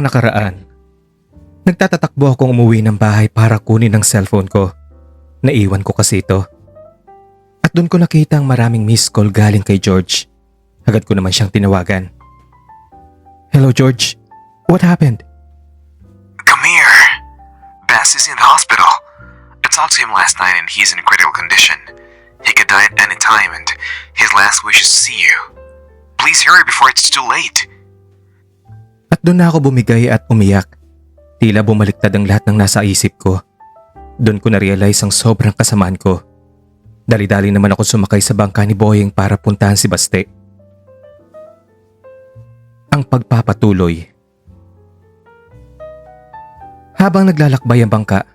lang nakaraan, nagtatatakbo akong umuwi ng bahay para kunin ang cellphone ko. Naiwan ko kasi ito. At doon ko nakita ang maraming missed call galing kay George. Agad ko naman siyang tinawagan. Hello George, what happened? Come here. Bass is in the hospital. I talked to him last night and he's in critical condition. He could die at any time and his last wish is to see you. Please hurry before it's too late. At doon na ako bumigay at umiyak. Tila bumaliktad ang lahat ng nasa isip ko. Doon ko na-realize ang sobrang kasamaan ko. Dali-dali naman ako sumakay sa bangka ni Boyeng para puntahan si Baste. Ang pagpapatuloy. Habang naglalakbay ang bangka,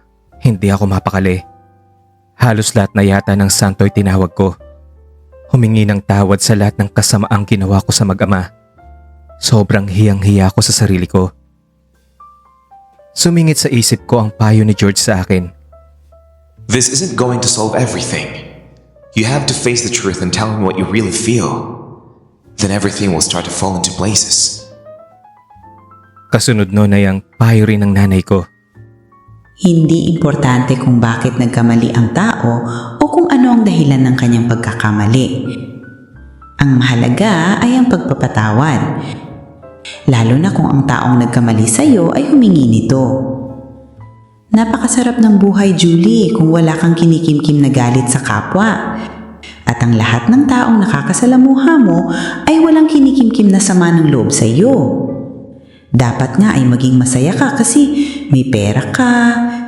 hindi ako mapakali. Halos lahat na yata ng santo'y tinawag ko. Humingi ng tawad sa lahat ng kasamaang ginawa ko sa mag-ama. Sobrang hiyang-hiya ako sa sarili ko. Sumingit sa isip ko ang payo ni George sa akin. This isn't going to solve everything. You have to face the truth and tell him what you really feel. Then everything will start to fall into places. Kasunod nun ay ang payo rin ng nanay ko. Hindi importante kung bakit nagkamali ang tao o kung ano ang dahilan ng kanyang pagkakamali. Ang mahalaga ay ang pagpapatawad. Lalo na kung ang taong nagkamali sa iyo ay humingi nito. Napakasarap ng buhay, Julie, kung wala kang kinikimkim na galit sa kapwa. At ang lahat ng taong nakakasalamuha mo ay walang kinikimkim na sama ng loob sa iyo. Dapat nga ay maging masaya ka kasi may pera ka,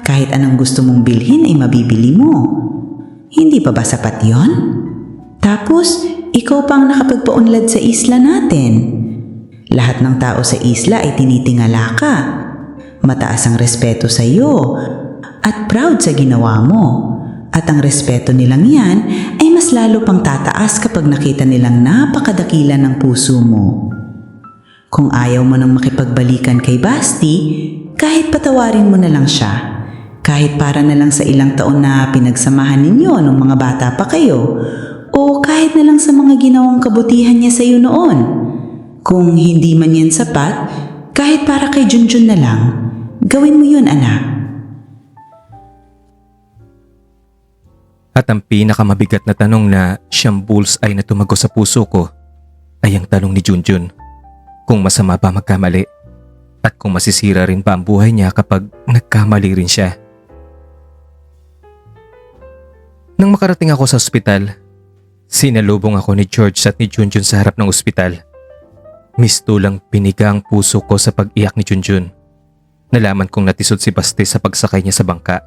kahit anong gusto mong bilhin ay mabibili mo. Hindi pa ba sapat yon? Tapos, ikaw pang nakapagpaunlad sa isla natin. Lahat ng tao sa isla ay tinitingala ka. Mataas ang respeto sa iyo at proud sa ginawa mo. At ang respeto nilang yan ay mas lalo pang tataas kapag nakita nilang napakadakila ng puso mo. Kung ayaw mo nang makipagbalikan kay Basti, kahit patawarin mo na lang siya. Kahit para na lang sa ilang taon na pinagsamahan ninyo nung mga bata pa kayo. O kahit na lang sa mga ginawang kabutihan niya sa iyo noon. Kung hindi man yan sapat, kahit para kay Junjun na lang, gawin mo yun, anak. At ang pinakamabigat na tanong na siyang bullseye na tumago sa puso ko ay ang tanong ni Junjun. Kung masama ba magkamali at kung masisira rin ba ang buhay niya kapag nagkamali rin siya. Nang makarating ako sa ospital, sinalubong ako ni George at ni Junjun sa harap ng ospital. Mistulang piniga ang puso ko sa pag-iyak ni Junjun. Nalaman kong natisod si Baste sa pagsakay niya sa bangka.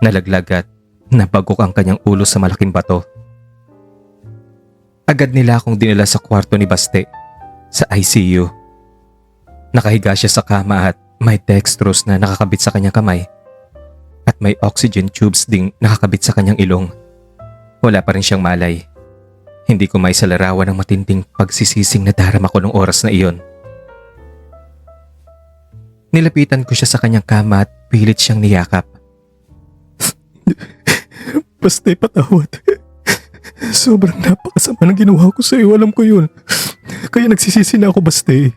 Nalaglag at nabagok ang kanyang ulo sa malaking bato. Agad nila akong dinala sa kwarto ni Baste. Sa ICU. Nakahiga siya sa kama at may dextrose na nakakabit sa kanyang kamay at may oxygen tubes ding nakakabit sa kanyang ilong. Wala pa rin siyang malay. Hindi ko may salarawan ng matinding pagsisising na darama ko nung oras na iyon. Nilapitan ko siya sa kanyang kama at pilit siyang niyakap. Basta patawad. Sobrang napakasama ng ginawa ko sa iyo, alam ko yun. Kaya nagsisisi na ako, Baste.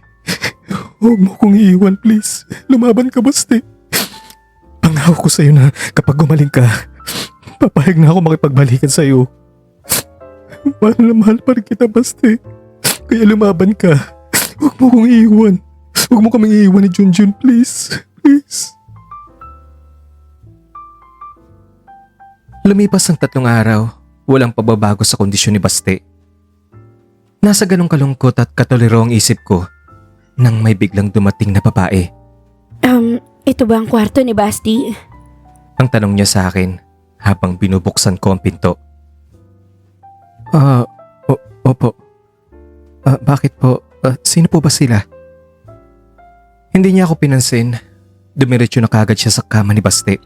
Huwag mo kong iiwan, please. Lumaban ka, Baste. Pangako ko sa iyo na kapag gumaling ka, papayag na ako makipagbalikan sa iyo. Mahal na mahal pa rin kita, Baste. Kaya lumaban ka. Huwag mo kong iiwan. Huwag mo kaming iiwan ni Junjun, please. Please. Lumipas ang 3 araw, walang pababago sa kondisyon ni Baste. Nasa ganong kalungkot at katuliro ang isip ko nang may biglang dumating na babae. Ito ba ang kwarto ni Basti? Ang tanong niya sa akin habang binubuksan ko ang pinto. Opo. Bakit po? Sino po ba sila? Hindi niya ako pinansin. Dumiretso na kagad siya sa kama ni Baste.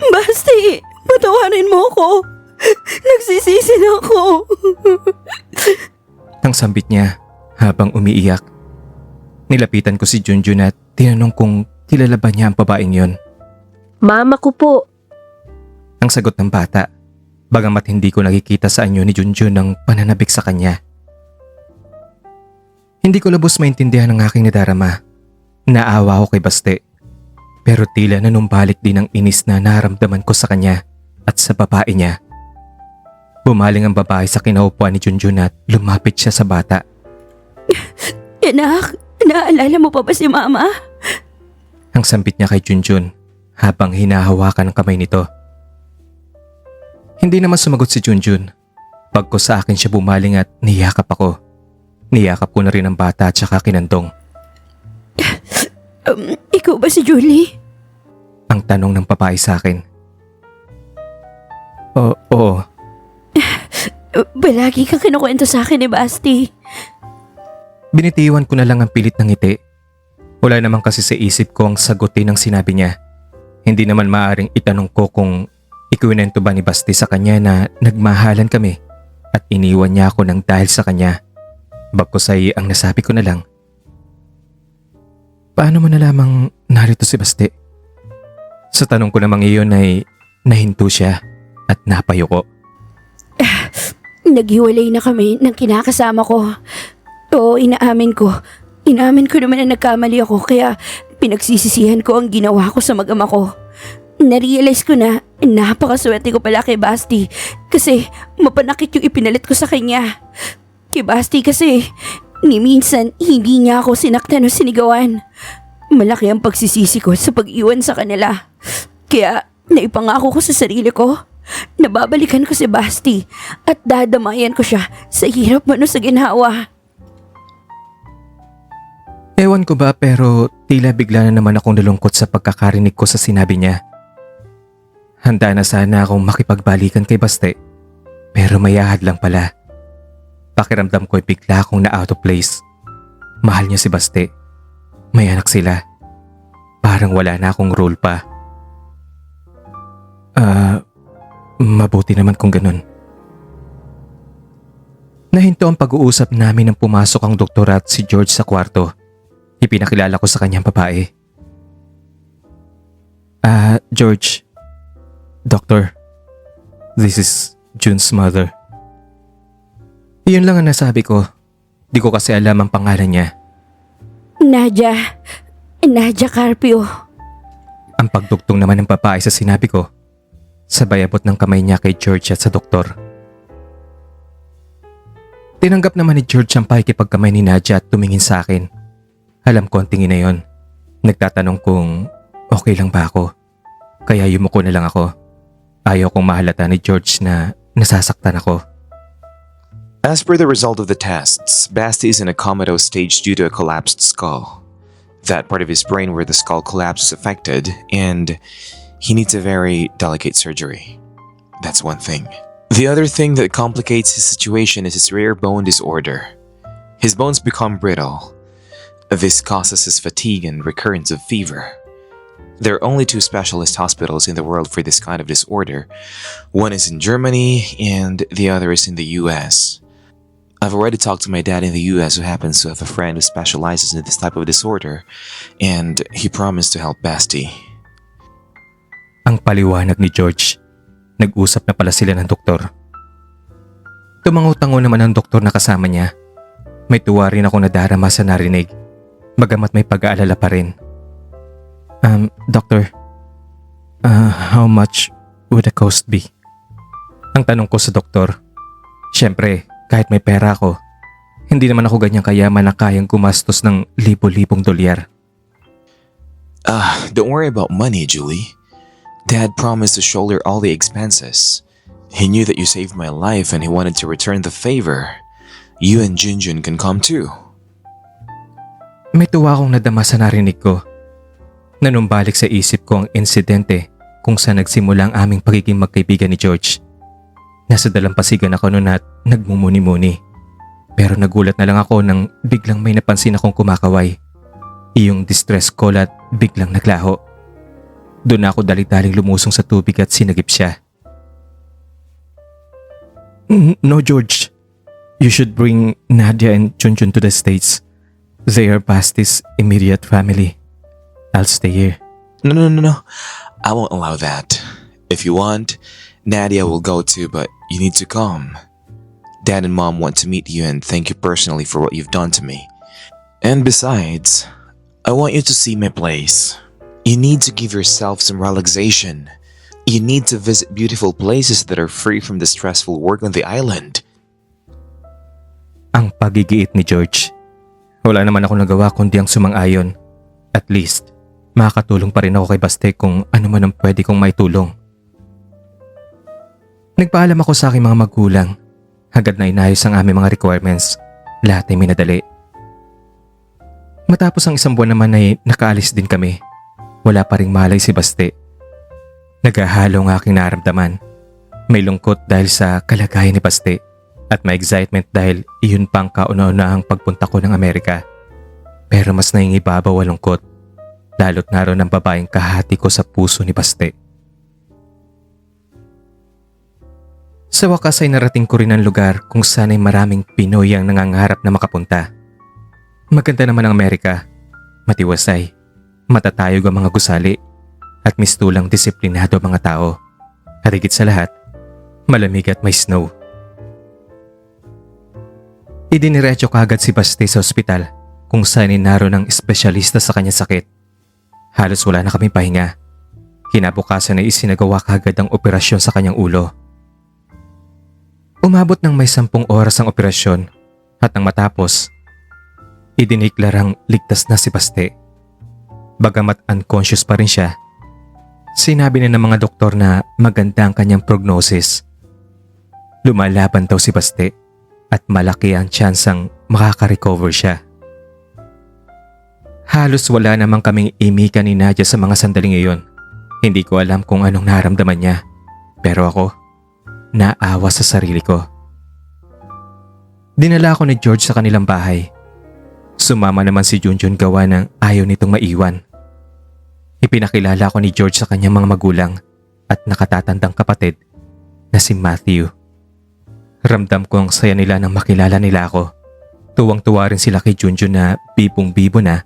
Basti, patawarin mo ako. Nagsisisi na ako. Ang sambit niya habang umiiyak. Nilapitan ko si Junjun at tinanong kung kilala ba niya ang babaeng yon. Mama ko po. Ang sagot ng bata, bagamat hindi ko nakikita sa anyo ni Junjun ang pananabik sa kanya. Hindi ko lubos maintindihan ang aking nadarama. Naawa ako kay Baste. Pero tila nanumbalik din ang inis na naramdaman ko sa kanya at sa babae niya. Bumaling ang babae sa kinaupuan ni Junjun at lumapit siya sa bata. Anak, naalala mo pa ba si Mama? Ang sambit niya kay Junjun habang hinahawakan ang kamay nito. Hindi naman sumagot si Junjun. Pagko sa akin siya bumaling at niyakap ako. Niyakap ko na rin ang bata at saka kinandong. Ikaw ba si Julie? Ang tanong ng babae sa akin. Oo. Palagi kang kinukwento sa akin ni Basti. Binitiwan ko na lang ang pilit ng ngiti. Wala naman kasi sa isip ko ang sagutin ng sinabi niya. Hindi naman maaring itanong ko kung ikwinento ba ni Basti sa kanya na nagmahalan kami at iniwan niya ako ng dahil sa kanya. Bagkus ay ang nasabi ko na lang. Paano mo nalamang narito si Basti? Sa tanong ko namang iyon ay nahinto siya at napayuko. Naghiwalay na kami ng kinakasama ko. Oo, inaamin ko. Inaamin ko naman na nagkamali ako kaya pinagsisisihan ko ang ginawa ko sa mag-ama ko. Narealize ko na napakaswerte ko pala kay Basti kasi mapanakit yung ipinalit ko sa kanya. Kay Basti kasi ni minsan hindi niya ako sinaktan o sinigawan. Malaki ang pagsisisi ko sa pag-iwan sa kanila. Kaya naipangako ko sa sarili ko na babalikan ko si Basti at dadamayan ko siya sa hirap man o sa ginhawa. Ewan ko ba pero tila bigla na naman akong nalungkot sa pagkakarinig ko sa sinabi niya. Handa na sana akong makipagbalikan kay Baste pero mayahad lang pala. Pakiramdam ko ay bigla akong na-out of place. Mahal niya si Baste. May anak sila. Parang wala na akong role pa. Mabuti naman kung ganun. Nahinto ang pag-uusap namin nang pumasok ang doktor at si George sa kwarto. Ipinakilala ko sa kanyang babae. George. Doctor. This is Jun's mother. Iyon lang ang nasabi ko. Di ko kasi alam ang pangalan niya. Nadia Carpio. Ang pagdugtong naman ng babae sa sinabi ko. Sabay abot ng kamay niya kay George at sa doktor. Tinanggap naman ni George ang pakikipagkamay ni Nadia at tumingin sa akin. Alam ko ang tingin na yon. Nagtatanong kung okay lang ba ako. Kaya yumuko na lang ako. Ayaw kong mahalata ni George na nasasaktan ako. As per the result of the tests, Basti is in a comatose stage due to a collapsed skull. That part of his brain where the skull collapse is affected, and he needs a very delicate surgery. That's one thing. The other thing that complicates his situation is his rare bone disorder. His bones become brittle. This causes his fatigue and recurrence of fever. There are only 2 specialist hospitals in the world for this kind of disorder. One is in Germany and the other is in the US. I've already talked to my dad in the US who happens to have a friend who specializes in this type of disorder, and he promised to help Basti. Ang paliwanag ni George. Nag-usap na pala sila ng doktor. Tumango-tango naman ang doktor na kasama niya. May tuwa rin ako nadarama sa narinig. Bagamat may pag-aalala pa rin. Doctor, how much would the cost be? Ang tanong ko sa doktor. Siyempre, kahit may pera ako, hindi naman ako ganyang kayaman na kayang gumastos ng libo-libong dolyar. Don't worry about money, Julie. Dad promised to shoulder all the expenses. He knew that you saved my life and he wanted to return the favor. You and Junjun can come too. May tuwa akong nadama sa narinig ko. Nanumbalik sa isip ko ang insidente kung saan nagsimula ang aming pagiging magkaibigan ni George. Nasa dalampasigan ako noon at nagmumuni-muni. Pero nagulat na lang ako nang biglang may napansin akong kumakaway. Iyong distress call at biglang naglaho. Doon ako dali-daling lumusong sa tubig at sinagip siya. No, George. You should bring Nadia and Junjun to the States. They are Basti's immediate family. I'll stay here. No. I won't allow that. If you want, Nadia will go too, but you need to come. Dad and Mom want to meet you and thank you personally for what you've done to me. And besides, I want you to see my place. You need to give yourself some relaxation. You need to visit beautiful places that are free from the stressful work on the island. Ang pagigiit ni George. Wala naman ako nagawa kundi ang sumang-ayon. At least, makakatulong pa rin ako kay Baste kung ano man ang pwede kong maitulong. Nagpaalam ako sa aking mga magulang. Agad na inayos ang aming mga requirements. Lahat ay minadali. Matapos ang isang buwan naman ay nakaalis din kami. Wala pa ring malay si Baste. Naghahalo ang aking naramdaman. May lungkot dahil sa kalagayan ni Baste at may excitement dahil iyon pang kauna-unahang pagpunta ko ng Amerika. Pero mas nangingibabaw ang lungkot, lalo't naroon ang babaeng kahati ko sa puso ni Baste. Sa wakas ay narating ko rin ang lugar kung saan ay maraming Pinoy ang nangangarap na makapunta. Maganda naman ang Amerika, matiwasay, matatayog ang mga gusali, at mistulang disiplinado ang mga tao. At higit sa lahat, malamig at may snow. Idiniretso kaagad si Baste sa ospital kung saan naroon ang espesyalista sa kanyang sakit. Halos wala na kaming pahinga. Kinabukasan ay isinagawa kaagad ang operasyon sa kanyang ulo. Umabot ng may 10 oras ang operasyon at nang matapos, idiniklarang ligtas na si Baste. Bagamat unconscious pa rin siya, sinabi na ng mga doktor na maganda ang kanyang prognosis. Lumalaban daw si Baste at malaki ang tsansang makaka-recover siya. Halos wala namang kaming imika ni Nadia sa mga sandaling iyon. Hindi ko alam kung anong naramdaman niya. Pero ako, naawa sa sarili ko. Dinala ako ni George sa kanilang bahay. Sumama naman si Junjun gawa ng ayaw nitong maiwan. Ipinakilala ko ni George sa kanyang mga magulang at nakatatandang kapatid na si Matthew. Ramdam ko ang saya nila nang makilala nila ako. Tuwang-tuwa rin sila kay Junjun na bibong-bibo na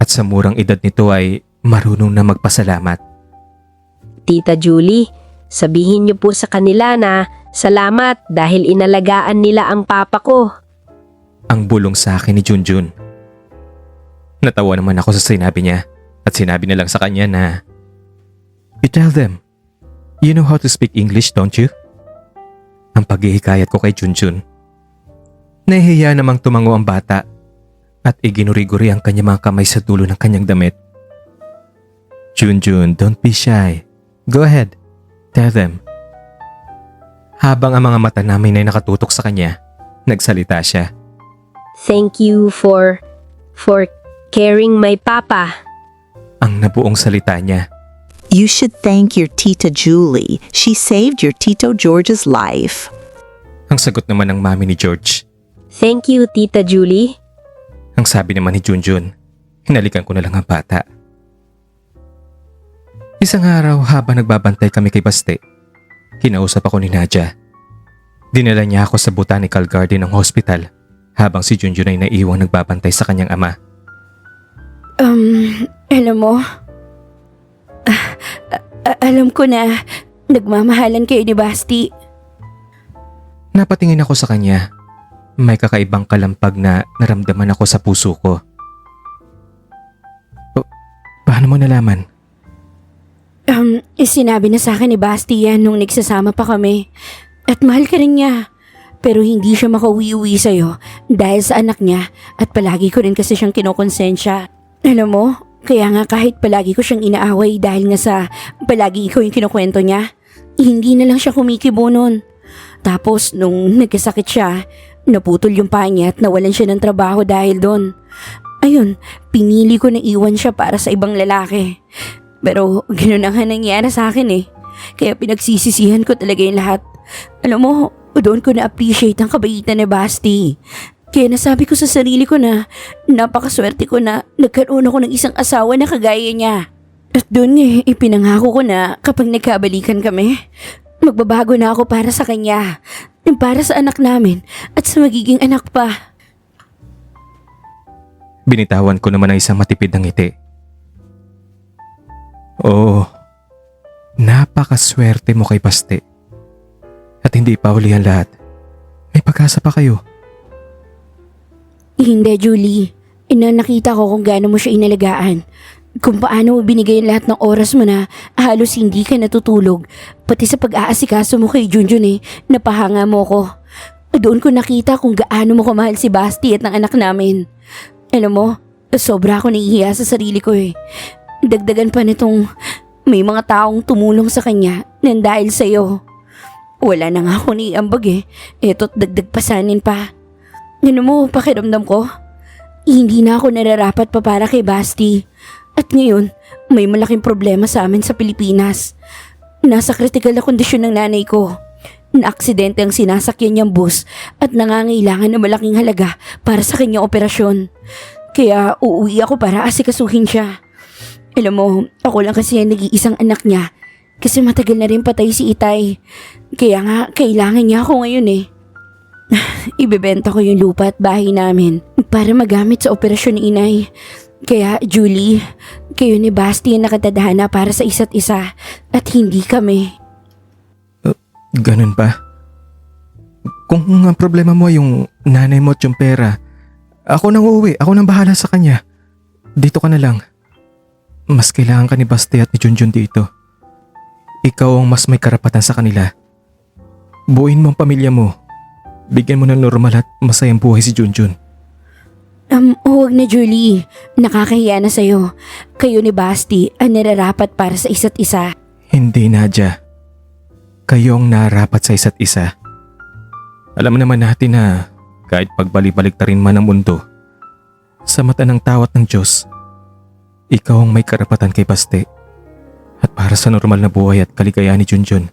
at sa murang edad nito ay marunong na magpasalamat. Tita Julie, sabihin niyo po sa kanila na salamat dahil inalagaan nila ang papa ko. Ang bulong sa akin ni Junjun. Natawa naman ako sa sinabi niya at sinabi na lang sa kanya na, "You tell them, you know how to speak English, don't you?" Ang paghihikayat ko kay Junjun. Nahihiya namang tumango ang bata at iginuri-guri ang kanyang mga kamay sa dulo ng kanyang damit. "Junjun, don't be shy. Go ahead, tell them." Habang ang mga mata namin ay nakatutok sa kanya, nagsalita siya. Thank you for caring my papa. Ang nabuong salita niya. You should thank your Tita Julie. She saved your Tito George's life. Ang sagot naman ng mami ni George. Thank you, Tita Julie. Ang sabi naman ni Junjun. Hinalikan ko na lang ang bata. Isang araw habang nagbabantay kami kay Baste, kinausap ako ni Nadia. Dinala niya ako sa botanical garden ng hospital habang si Junjun ay naiwang nagbabantay sa kanyang ama. Alam mo, alam ko na nagmamahalan kayo ni Basti. Napatingin ako sa kanya. May kakaibang kalampag na naramdaman ako sa puso ko. Paano mo nalaman? Sinabi na sa akin ni Basti yan nung nagsasama pa kami. At mahal ka rin niya. Pero hindi siya makauwi-uwi sa'yo dahil sa anak niya at palagi ko rin kasi siyang kinokonsensya. Alam mo, kaya nga kahit palagi ko siyang inaaway dahil nga sa palagi ikaw yung kinukwento niya, hindi na lang siya kumikibo nun. Tapos nung nagkasakit siya, naputol yung paa niya at nawalan siya ng trabaho dahil doon. Ayun, pinili ko na iwan siya para sa ibang lalaki. Pero ganoon na nga nangyari sa akin eh. Kaya pinagsisisihan ko talaga yung lahat. Alam mo, doon ko na-appreciate ang kabaitan ni Basti. Kaya nasabi ko sa sarili ko na napakaswerte ko na nagkaroon ako ng isang asawa na kagaya niya. At doon ipinangako ko na kapag nagkabalikan kami, magbabago na ako para sa kanya, para sa anak namin at sa magiging anak pa. Binitawan ko naman ang isang matipid na ngiti. Oo, napakaswerte mo kay Baste. At hindi pa huli ang lahat. May pag-asa pa kayo. Hindi, Julie. nakita ko kung gaano mo siya inalagaan. Kung paano mo binigay ang lahat ng oras mo na halos hindi ka natutulog. Pati sa pag-aasikaso mo kay Junjun napahanga mo ko. Doon ko nakita kung gaano mo kamahal si Basti at ng anak namin. Alam mo, sobra ako nahihiya sa sarili ko Dagdagan pa nitong may mga taong tumulong sa kanya nang dahil sa'yo. Wala na nga ako niambag Eto't dagdag pasanin pa. Ano mo, pakiramdam ko? Hindi na ako nararapat pa para kay Basti. At ngayon, may malaking problema sa amin sa Pilipinas. Nasa kritikal na kondisyon ng nanay ko. Na-aksidente ang sinasakyan niyang bus at nangangailangan ng malaking halaga para sa kanyang operasyon. Kaya uuwi ako para asikasuhin siya. Alam mo, ako lang kasi ang nag-iisang anak niya kasi matagal na rin patay si Itay. Kaya nga, kailangan niya ako ngayon Ibebenta ko yung lupa at bahay namin para magamit sa operasyon ni Inay. Kaya, Julie, kayo ni Basti ang nakatadhana para sa isa't isa at hindi kami. Ganun ba? Kung ang problema mo ay yung nanay mo at yung pera, ako nang uuwi, ako nang bahala sa kanya. Dito ka na lang. Mas kailangan ka ni Basti at ni Junjun dito. Ikaw ang mas may karapatan sa kanila. Buuin mo ang pamilya mo. Bigyan mo ng normal at masayang buhay si Junjun. Huwag na Julie. Nakakahiya na sa'yo. Kayo ni Basti ang nararapat para sa isa't isa. Hindi, Nadia. Kayo ang narapat sa isa't isa. Alam naman natin na kahit pagbalik-baliktarin man ang mundo, sa mata ng tao at ng Diyos, ikaw ang may karapatan kay Basti. At para sa normal na buhay at kaligayahan ni Junjun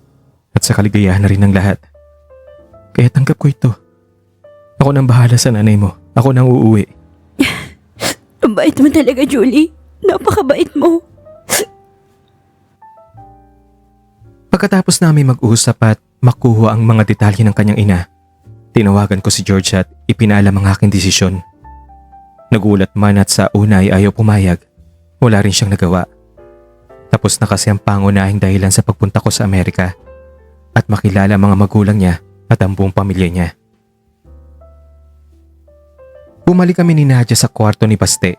at sa kaligayahan na rin ng lahat. Kaya tanggap ko ito. Ako nang bahala sa nanay mo. Ako nang uuwi. Ang bait mo talaga, Julie. Napakabait mo. Pagkatapos namin mag-usap at makuha ang mga detalye ng kanyang ina, tinawagan ko si George at ipinalam ang aking desisyon. Nagulat man at sa una ay ayaw pumayag, wala rin siyang nagawa. Tapos na kasi ang pangunahing dahilan sa pagpunta ko sa Amerika at makilala ang mga magulang niya at ang buong pamilya niya. Bumalik kami ni Nadia sa kwarto ni Basti.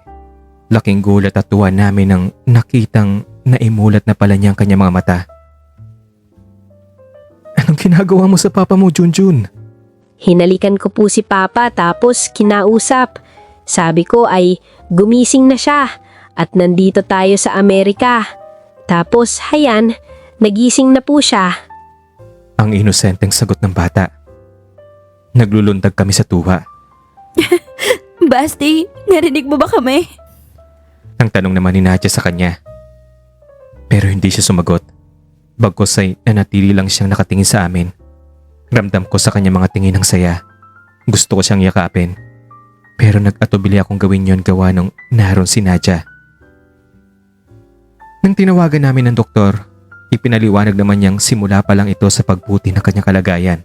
Laking gulat at tuwa namin nang nakitang naimulat na pala niya ang kanyang mga mata. Anong ginagawa mo sa papa mo, Junjun? Hinalikan ko po si Papa tapos kinausap. Sabi ko ay gumising na siya at nandito tayo sa Amerika. Tapos hayan, nagising na po siya. Ang inosenteng sagot ng bata. Naglulundag kami sa tuwa. Basti, narinig mo ba kami? Ang tanong naman ni Nadia sa kanya. Pero hindi siya sumagot. Bagkus ay nanatili lang siyang nakatingin sa amin. Ramdam ko sa kanya mga tingin ng saya. Gusto ko siyang yakapin. Pero nag-atubili akong gawin yon gawa nung naroon si Nadia. Nang tinawagan namin ng doktor, ipinaliwanag naman niyang simula pa lang ito sa pagbuti ng kanyang kalagayan.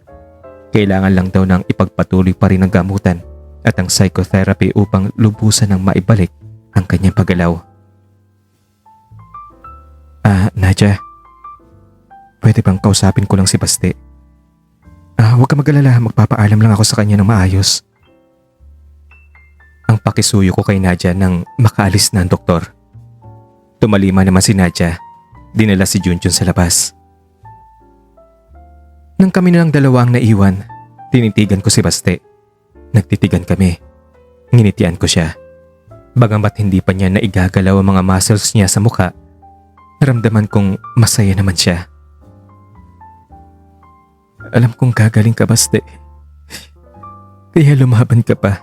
Kailangan lang daw ng ipagpatuloy pa rin ang gamutan at ang psychotherapy upang lubusan ng maibalik ang kanyang paggalaw. Nadia, pwede bang kausapin ko lang si Basti? Huwag ka mag-alala, magpapaalam lang ako sa kanya ng maayos. Ang pakisuyo ko kay Nadia nang makaalis na ang doktor. Tumalima naman si Nadia, dinala si Junjun sa labas. Nang kami na lang dalawa ang naiwan, tinitigan ko si Basti. Nagtitigan kami. Nginitian ko siya. Bagamat hindi pa niya naigagalaw ang mga muscles niya sa mukha, naramdaman kong masaya naman siya. Alam kong gagaling ka, Basti. Kaya lumaban ka pa.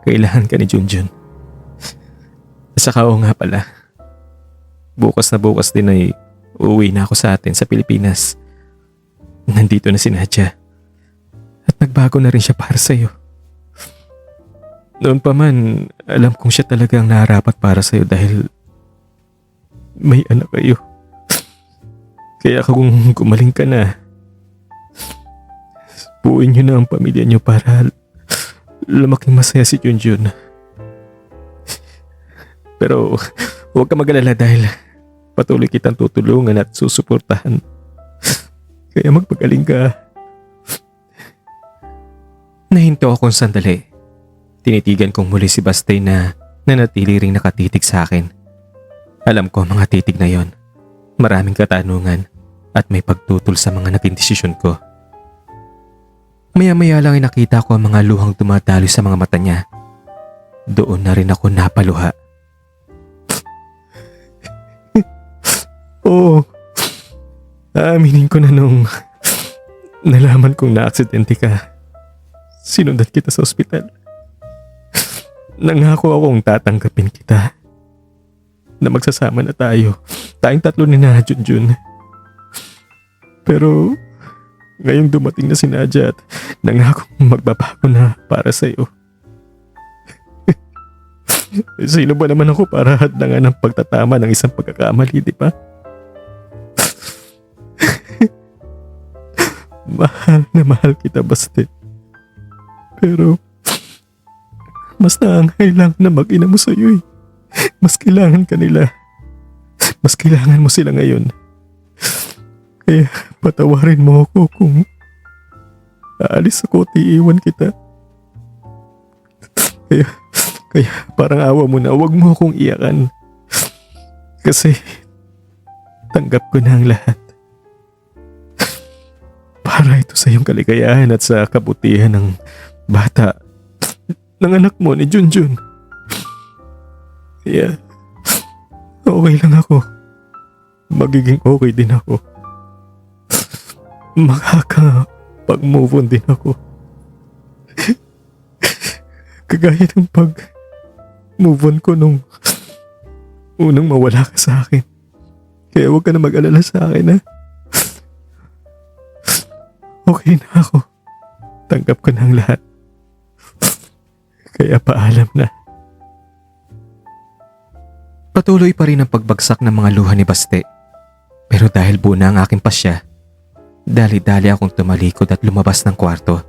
Kailangan ka ni Junjun. Saka oo nga pala. Bukas na bukas din ay uuwi na ako sa atin sa Pilipinas. Nandito na si Nadia. At nagbago na rin siya para sa'yo. Noon pa man, alam kong siya talaga ang narapat para sa'yo dahil may anak kayo. Kaya kung gumaling ka na, buuin niyo na ang pamilya niyo para lumaking masaya si Junjun. Pero huwag ka mag-alala dahil patuloy kitang tutulungan at susuportahan. Kaya magpagaling ka. Nahinto akong sandali. Tinitigan kong muli si Basti na Nanatili ring nakatitig sa akin. Alam ko ang mga titig na yon. Maraming katanungan at may pagtutol sa mga naging desisyon ko. Maya-maya lang ay nakita ko ang mga luhang tumatalo sa mga mata niya. Doon na rin ako napaluha. Oo. Aaminin ko na nung nalaman kong na-aksidente ka. Sinundan kita sa ospital. Nangako akong tatanggapin kita. Na magsasama na tayo. Tayong tatlo ni na Junjun. Pero ngayong dumating na si Nadia at nangako magbabago na para sa'yo. Sino ba naman ako para hadlangan ng pagtatama ng isang pagkakamali, di ba? Mahal na mahal kita, Basti. Pero mas naangay lang na mag-ina mo sa'yo eh. Mas kailangan ka nila. Mas kailangan mo sila ngayon. Kaya patawarin mo ako kung aalis ako at iiwan kita. Kaya parang awa mo na, huwag mo akong iyakan. Kasi tanggap ko na ang lahat. Para ito sa iyong kaligayahan at sa kabutihan ng bata, ng anak mo ni Junjun. Kaya okay lang ako. Magiging okay din ako. Makakapag-move on din ako. Kagaya ng pag-move on ko nung unang mawala ka sa akin. Kaya huwag ka na mag-alala sa akin, ha? Okay na ako. Tanggap ko na ang lahat. Kaya paalam na. Patuloy pa rin ang pagbagsak ng mga luha ni Baste. Pero dahil buo na ang aking pasya, dali-dali akong tumalikod at lumabas ng kwarto.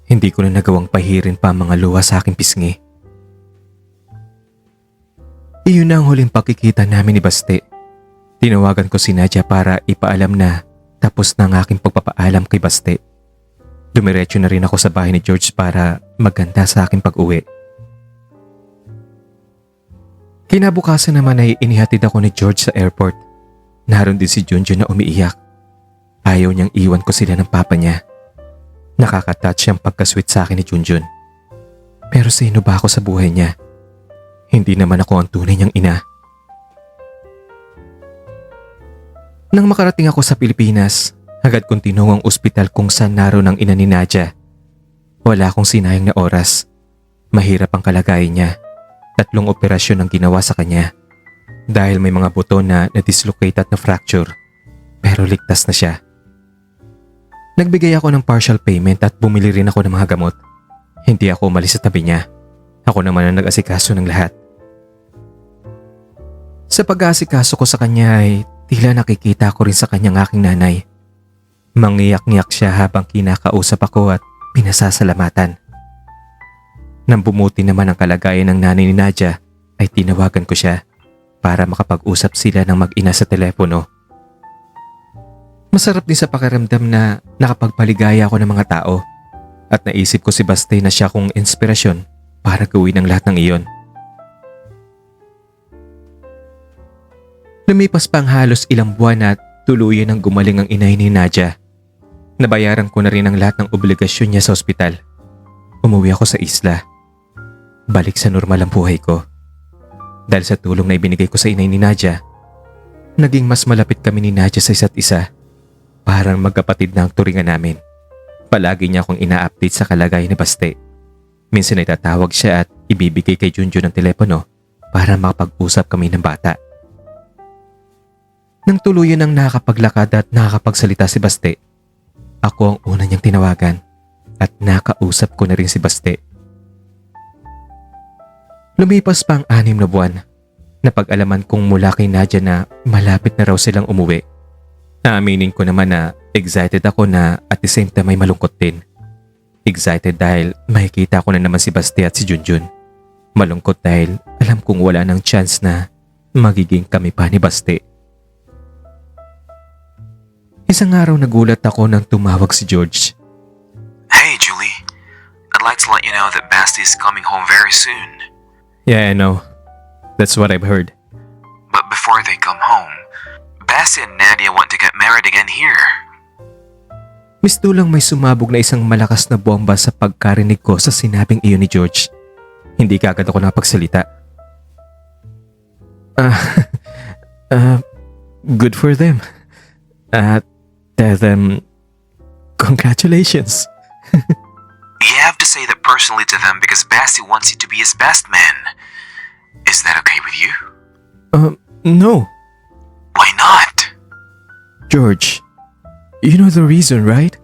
Hindi ko na nagawang pahirin pa ang mga luha sa aking pisngi. Iyon na ang huling pagkikita namin ni Baste. Tinawagan ko si Nadia para ipaalam na tapos na ang aking pagpapaalam kay Baste. Dumiretso na rin ako sa bahay ni George para maganda sa aking pag-uwi. Kinabukasan naman ay inihatid ako ni George sa airport. Naroon din si Junjun na umiiyak. Ayaw niyang iwan ko sila ng papa niya. Nakaka-touch ang pagka-sweet sa akin ni Junjun. Pero sino ba ako sa buhay niya? Hindi naman ako ang tunay niyang ina. Nang makarating ako sa Pilipinas, agad kong tinungong ang ospital kung saan naroon ang ina ni Nadia. Wala akong sinayang na oras. Mahirap ang kalagayan niya. 3 operasyon ang ginawa sa kanya. Dahil may mga buto na na-dislocate at na-fracture. Pero ligtas na siya. Nagbigay ako ng partial payment at bumili rin ako ng mga gamot. Hindi ako umalis sa tabi niya. Ako naman ang nag-asikaso ng lahat. Sa pag-aasikaso ko sa kanya ay tila nakikita ko rin sa kanyang aking nanay. Mangiyak-ngiyak siya habang kinakausap ako at pinasasalamatan. Nang bumuti naman ang kalagayan ng nanay ni Nadia ay tinawagan ko siya para makapag-usap sila ng mag-ina sa telepono. Masarap din sa pakiramdam na nakapagpaligaya ako ng mga tao at naisip ko si Baste na siya kong inspirasyon para gawin ang lahat ng iyon. Lumipas pa ang halos ilang buwan at tuluyan ang gumaling ang inay ni Nadia. Nabayaran ko na rin ang lahat ng obligasyon niya sa ospital. Umuwi ako sa isla. Balik sa normal ang buhay ko. Dahil sa tulong na ibinigay ko sa inay ni Nadia, naging mas malapit kami ni Nadia sa isa't isa. Parang magkapatid na ang turingan namin. Palagi niya akong ina-update sa kalagayan ni Baste. Minsan ay tatawag siya at ibibigay kay Junjun ang telepono para makapag-usap kami ng bata. Nang tuluyan ang nakakapaglakad at nakakapagsalita si Baste, ako ang una niyang tinawagan at nakausap ko na rin si Baste. Lumipas pa ang 6 na buwan. Napag-alaman kong mula kay Nadia na malapit na raw silang umuwi. Naaminin ko naman na excited ako na at the same time ay malungkot din. Excited dahil makikita ko na naman si Baste at si Junjun. Malungkot dahil alam kong wala nang chance na magiging kami pa ni Baste. Isang araw nagulat ako nang tumawag si George. Hey, Julie. I'd like to let you know that Basti is coming home very soon. Yeah, I know. That's what I've heard. But before they come home, Basti and Nadia want to get married again here. Mistulang may sumabog na isang malakas na bomba sa pagkarinig ko sa sinabing iyon ni George. Hindi kaagad ako napagsalita. Good for them. Tell them, congratulations. You have to say that personally to them because Basti wants you to be his best man. Is that okay with you? No. Why not? George, you know the reason, right?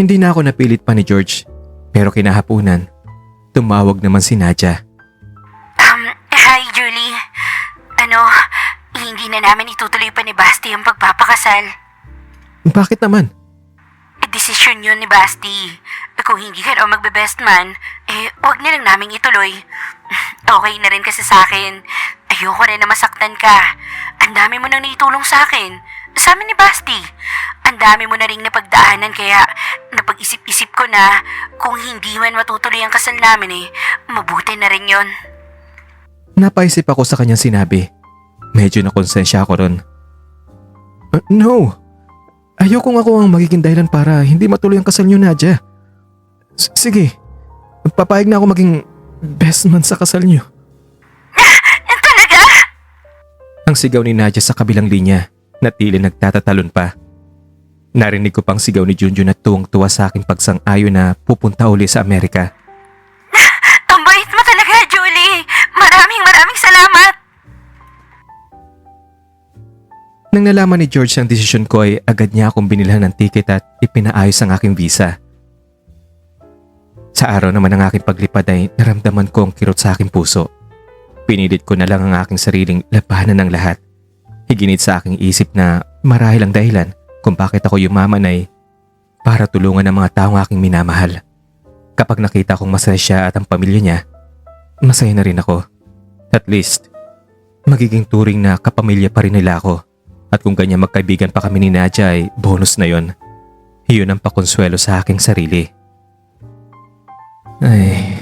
Hindi na ako napilit pa ni George, pero kinahapunan, tumawag naman si Nadia. Hi, Julie. Hindi na namin itutuloy pa ni Basti ang pagpapakasal. Bakit naman? Desisyon yun ni Basti. Kung hindi ka raw magbe-best man, wag na lang naming ituloy. Okay na rin kasi sa akin. Ayoko rin na masaktan ka. Ang dami mo nang naitulong sa akin. Sa amin ni Basti. Ang dami mo na rin napagdaanan kaya napag-isip-isip ko na kung hindi man matutuloy ang kasal namin mabuti na rin yon. Napaisip ako sa kanyang sinabi. Medyo nakonsensya ako ron. No. Ayokong ako ang magiging dahilan para hindi matuloy ang kasal niyo, Nadia. Sige. Papayag na ako maging best man sa kasal niyo. Talaga? Ang sigaw ni Nadia sa kabilang linya na tila nagtatatalon pa. Narinig ko pang sigaw ni Junjun na tuwang-tuwa sa aking pagsang-ayon na pupunta uli sa Amerika. Ang bait mo talaga, Julie. Maraming salamat. Nang nalaman ni George ang desisyon ko ay agad niya akong binilhan ng tiket at ipinaayos ang aking visa. Sa araw naman ng aking paglipad ay naramdaman ko ang kirot sa aking puso. Pinilit ko na lang ang aking sariling labanan ng lahat. Higinit sa aking isip na marahil ang dahilan kung bakit ako yumaman ay para tulungan ang mga taong aking minamahal. Kapag nakita kong masaya siya at ang pamilya niya, masaya na rin ako. At least, magiging turing na kapamilya pa rin nila ako. At kung ganyan magkaibigan pa kami ni Nadia ay bonus na yon. Iyon ang pakonsuelo sa aking sarili. Ay,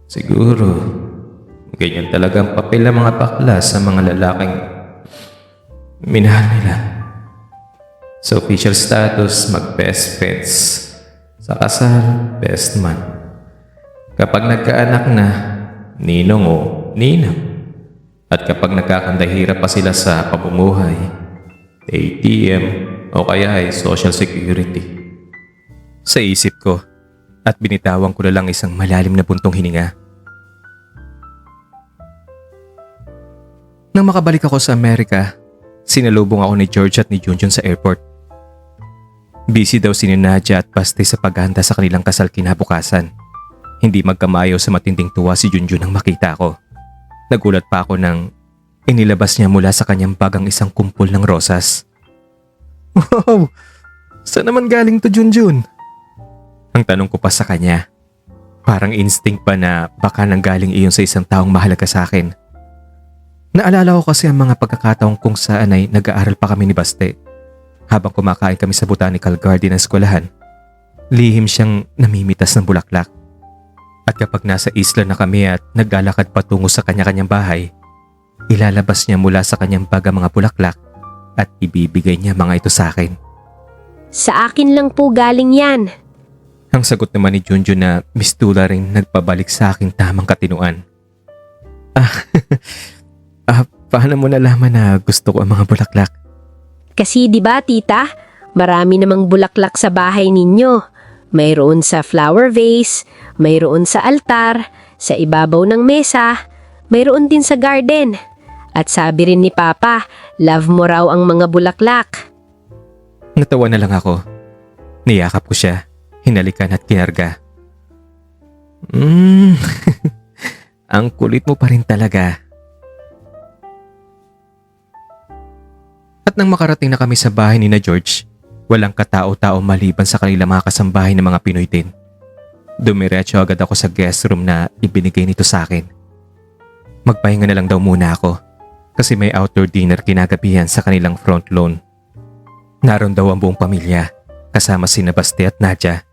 siguro, ganyan talaga ang papel ng mga bakla sa mga lalaking minahal nila. Sa official status, mag-best friends. Sa kasal, best man. Kapag nagkaanak na, ninong o ninang. At kapag nagkakandahira pa sila sa pamumuhay, ATM o kaya ay Social Security. Sa isip ko at binitawan ko na lang isang malalim na buntong hininga. Nang makabalik ako sa Amerika, sinalubong ako ni George at ni Junjun sa airport. Busy daw si Nadia at Basti sa paghahanda sa kanilang kasal kinabukasan. Hindi magkamayo sa matinding tuwa si Junjun nang makita ako. Nagulat pa ako nang inilabas niya mula sa kanyang bag ang isang kumpol ng rosas. Wow! Saan naman galing to, Junjun? Ang tanong ko pa sa kanya. Parang instinct pa na baka nanggaling iyon sa isang taong mahalaga sa akin. Naalala ko kasi ang mga pagkakataong kung saan ay nag-aaral pa kami ni Baste. Habang kumakain kami sa botanical garden ng eskwelahan, lihim siyang namimitas ng bulaklak. At kapag nasa isla na kami at naglalakad patungo sa kanya-kanyang bahay, ilalabas niya mula sa kanyang bag ang mga bulaklak at ibibigay niya mga ito sa akin. Sa akin lang po galing yan. Ang sagot naman ni Junjun na mistula rin nagpabalik sa aking tamang katinuan. Paano mo nalaman na gusto ko ang mga bulaklak? Kasi 'di ba, tita? Marami namang bulaklak sa bahay ninyo. Mayroon sa flower vase, mayroon sa altar, sa ibabaw ng mesa, mayroon din sa garden. At sabi rin ni Papa, love mo raw ang mga bulaklak. Natawa na lang ako. Niyakap ko siya, hinalikan at kinarga. Ang kulit mo pa rin talaga. At nang makarating na kami sa bahay ni na George, walang katao-tao maliban sa kanilang mga kasambahay ng mga Pinoy din. Dumiretso agad ako sa guest room na ibinigay nito sa akin. Magpahinga na lang daw muna ako kasi may outdoor dinner kinagabihan sa kanilang front lawn. Naroon daw ang buong pamilya kasama sina Baste at Nadia.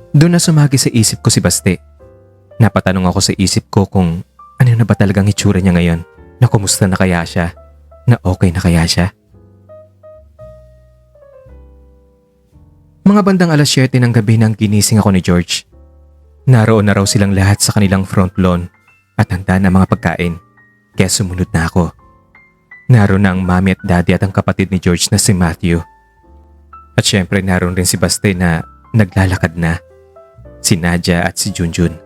Doon na sumagi sa isip ko si Baste. Napatanong ako sa isip ko kung ano na ba talagang itsura niya ngayon, na kumusta na kaya siya, na okay na kaya siya. Mga bandang 7:00 ng gabi nang ginising ako ni George. Naroon na raw silang lahat sa kanilang front lawn at handa na mga pagkain, kaya sumunod na ako. Naroon na ang mami at daddy at ang kapatid ni George na si Matthew. At syempre naroon rin si Baste na naglalakad na. Si Nadia at si Junjun.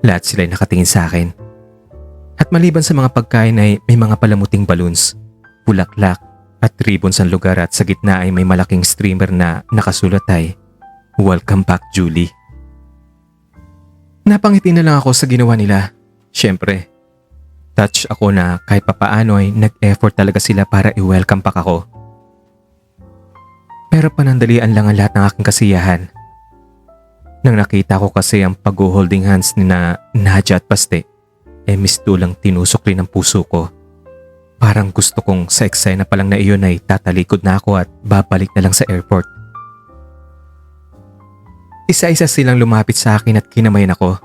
Lahat sila'y nakatingin sa akin. At maliban sa mga pagkain ay may mga palamuting balloons, bulaklak at ribbons ang lugar at sa gitna ay may malaking streamer na nakasulat ay "Welcome back, Julie." Napangiti na lang ako sa ginawa nila. Syempre, touch ako na kahit papaano ay nag-effort talaga sila para i-welcome back ako. Pero panandalian lang ang lahat ng aking kasiyahan. Nang nakita ko kasi ang pag-holding hands ni na Nadia at Baste, mistulang tinusok rin ang puso ko. Parang gusto kong sa eksena pa lang na iyon ay tatalikod na ako at babalik na lang sa airport. Isa-isa silang lumapit sa akin at kinamayan ako.